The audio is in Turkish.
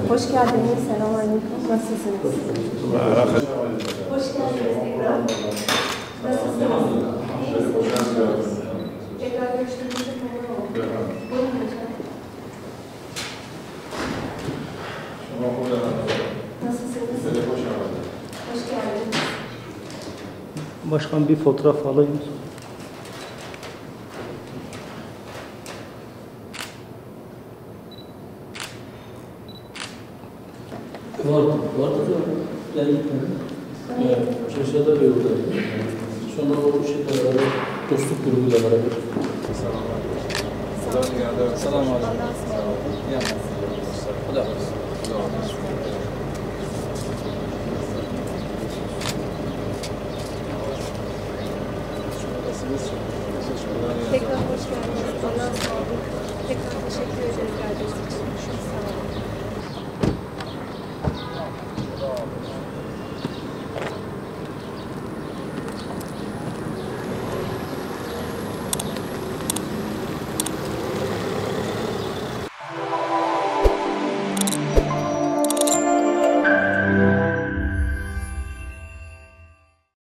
Hoş geldiniz. Selamünaleyküm. Nasılsınız? Hoş geldiniz tekrar. Nasılsınız? İyi misiniz? Tekrar görüştüğümüzde memnun olduk. Buyurun hocam. Nasılsınız? Hoş geldiniz. Başkan bir fotoğraf alayım. Vardı yani sosyal da böyle sonra o şeyle beraber dostluk grubuyla beraber. Selam Tekrar hoş geldiniz. Allah'a sağlık. Tekrar teşekkür ederiz geldiğiniz için. Çok sağ olun.